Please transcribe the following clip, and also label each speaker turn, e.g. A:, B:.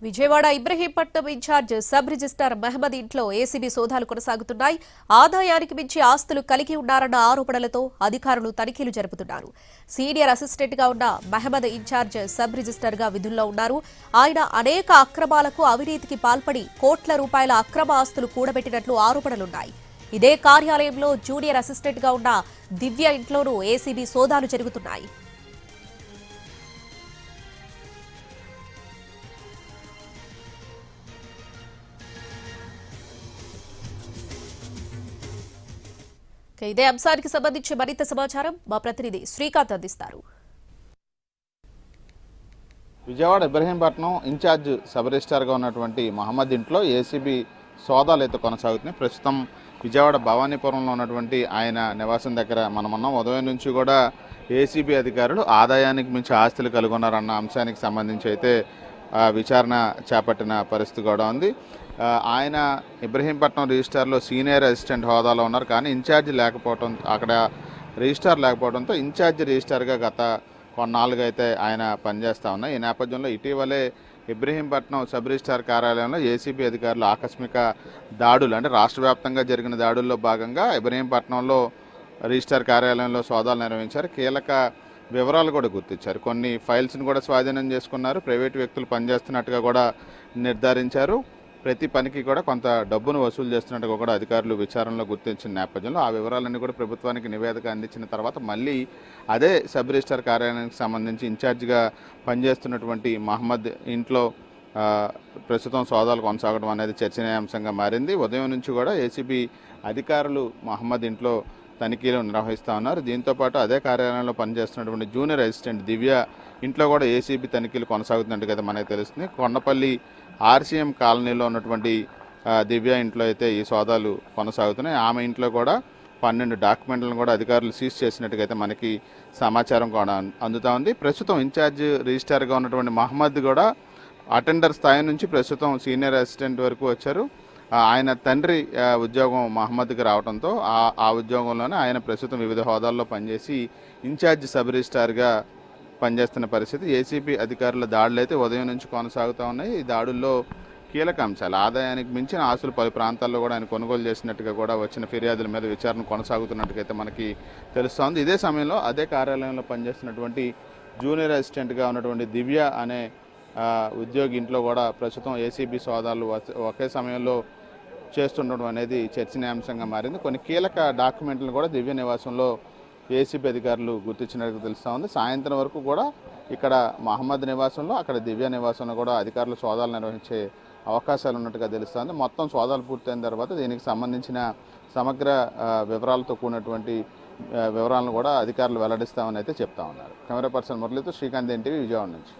A: Vijayawada Ibrahimpatnam incharge sub registrar Mohammed ఇంట్లో ACB సోదాలు కొనసాగుతున్నాయి. ఆదాయానికి మించి ఆస్తులు కలిగి ఉన్నారన్న ఆరోపణలతో అధికారులు తనిఖీలు జరుపుతున్నారు. సీనియర్ అసిస్టెంట్ గా ఉన్న మహమ్మద్ ఇన్ఛార్జ్ సబ్ రిజిస్ట్రార్ గా విధుల్లో ఉన్నారు. ఆయన అనేక అక్రమాలకు అవినీతికి పాల్పడి కోట్ల రూపాయల అక్రమ ఆస్తులు కూడబెట్టినట్లు ఆరోపణలున్నాయి. ఇదే కార్యాలయంలో జూనియర్ అసిస్టెంట్ గా ఉన్న దివ్య ఇంట్లోనూ ఏసీబీ సోదాలు జరుగుతున్నాయి. ఇదే అంశానికి సంబంధించి మరింత సమాచారం మా ప్రతినిధి శ్రీకాంత్ అందిస్తారు.
B: విజయవాడ ఇబ్రహీంపట్నం ఇన్ఛార్జ్ సబ్ రిజిస్ట్రార్గా ఉన్నటువంటి మహమ్మద్ ఇంట్లో ఏసీబీ సోదాలు అయితే కొనసాగుతున్నాయి. ప్రస్తుతం విజయవాడ భవానీపురంలో ఉన్నటువంటి ఆయన నివాసం దగ్గర మనమున్నాం. ఉదయం నుంచి కూడా ఏసీబీ అధికారులు ఆదాయానికి మించి ఆస్తులు కలుగున్నారన్న అంశానికి సంబంధించి అయితే విచారణ చేపట్టిన పరిస్థితి కూడా ఉంది. ఆయన ఇబ్రహీంపట్నం రిజిస్ట్రార్లో సీనియర్ అసిస్టెంట్ హోదాలో ఉన్నారు. కానీ ఇన్ఛార్జ్ లేకపోవడం, అక్కడ రిజిస్ట్రార్ లేకపోవడంతో ఇన్ఛార్జ్ రిజిస్ట్రార్గా గత కొన్నాళ్ళుగా అయితే ఆయన పనిచేస్తూ ఉన్నాయి. ఈ నేపథ్యంలో ఇటీవలే ఇబ్రహీంపట్నం సబ్ రిజిస్ట్రార్ కార్యాలయంలో ఏసీబీ అధికారులు ఆకస్మిక దాడులు, అంటే రాష్ట్ర వ్యాప్తంగా జరిగిన దాడుల్లో భాగంగా ఇబ్రహీంపట్నంలో రిజిస్ట్రార్ కార్యాలయంలో సోదాలు నిర్వహించారు. కీలక వివరాలు కూడా గుర్తించారు. కొన్ని ఫైల్స్ని కూడా స్వాధీనం చేసుకున్నారు. ప్రైవేటు వ్యక్తులు పనిచేస్తున్నట్టుగా కూడా నిర్ధారించారు. ప్రతి పనికి కూడా కొంత డబ్బును వసూలు చేస్తున్నట్టుగా కూడా అధికారులు విచారణలో గుర్తించిన నేపథ్యంలో ఆ వివరాలన్నీ కూడా ప్రభుత్వానికి నివేదిక అందించిన తర్వాత మళ్ళీ అదే సబ్ రిజిస్ట్రార్ కార్యాలయానికి సంబంధించి ఇన్ఛార్జిగా పనిచేస్తున్నటువంటి మహమ్మద్ ఇంట్లో ప్రస్తుతం సోదాలు కొనసాగడం అనేది చర్చనీయాంశంగా మారింది. ఉదయం నుంచి కూడా ఏసీబీ అధికారులు మహమ్మద్ ఇంట్లో తనిఖీలు నిర్వహిస్తూ ఉన్నారు. దీంతోపాటు అదే కార్యాలయంలో పనిచేస్తున్నటువంటి జూనియర్ అసిస్టెంట్ దివ్య ఇంట్లో కూడా ఏసీబీ తనిఖీలు కొనసాగుతున్నట్టు కదా మనకు తెలుస్తుంది. కొండపల్లి ఆర్సీఎం కాలనీలో ఉన్నటువంటి దివ్య ఇంట్లో అయితే ఈ సోదాలు కొనసాగుతున్నాయి. ఆమె ఇంట్లో కూడా 12 డాక్యుమెంట్లను కూడా అధికారులు సీజ్ చేసినట్టుగా అయితే మనకి సమాచారం కూడా అందుతూ ఉంది. ప్రస్తుతం ఇన్ఛార్జ్ రిజిస్ట్రార్గా ఉన్నటువంటి మహమ్మద్ కూడా అటెండర్ స్థాయి నుంచి ప్రస్తుతం సీనియర్ అసిస్టెంట్ వరకు వచ్చారు. ఆయన తండ్రి ఉద్యోగం మహమ్మద్కి రావడంతో ఆ ఉద్యోగంలోనే ఆయన ప్రస్తుతం వివిధ హోదాల్లో పనిచేసి ఇన్ఛార్జ్ సబ్ రిజిస్ట్రార్గా పనిచేస్తున్న పరిస్థితి. ఏసీబీ అధికారుల దాడులు అయితే ఉదయం నుంచి కొనసాగుతూ ఉన్నాయి. ఈ దాడుల్లో కీలక అంశాలు ఆదాయానికి మించిన ఆస్తులు పలు ప్రాంతాల్లో కూడా ఆయన కొనుగోలు చేసినట్టుగా కూడా వచ్చిన ఫిర్యాదుల మీద విచారణ కొనసాగుతున్నట్టుగైతే మనకి తెలుస్తోంది. ఇదే సమయంలో అదే కార్యాలయంలో పనిచేస్తున్నటువంటి జూనియర్ అసిస్టెంట్గా ఉన్నటువంటి దివ్య అనే ఉద్యోగి ఇంట్లో కూడా ప్రస్తుతం ఏసీబీ సోదాలు ఒకే సమయంలో చేస్తుండడం అనేది చర్చనీయాంశంగా మారింది. కొన్ని కీలక డాక్యుమెంట్లను కూడా దివ్య నివాసంలో ఏసీబీ అధికారులు గుర్తించినట్టు తెలుస్తూ ఉంది. సాయంత్రం వరకు కూడా ఇక్కడ మహమ్మద్ నివాసంలో, అక్కడ దివ్య నివాసంలో కూడా అధికారులు సోదాలు నిర్వహించే అవకాశాలు ఉన్నట్టుగా తెలుస్తోంది. మొత్తం సోదాలు పూర్తయిన తర్వాత దీనికి సంబంధించిన సమగ్ర వివరాలతో కూడినటువంటి వివరాలను కూడా అధికారులు వెల్లడిస్తామని అయితే చెప్తా ఉన్నారు. కెమెరా పర్సన్ మురళితో శ్రీకాంత్ ఎన్టీవీ విజయవాడ నుంచి.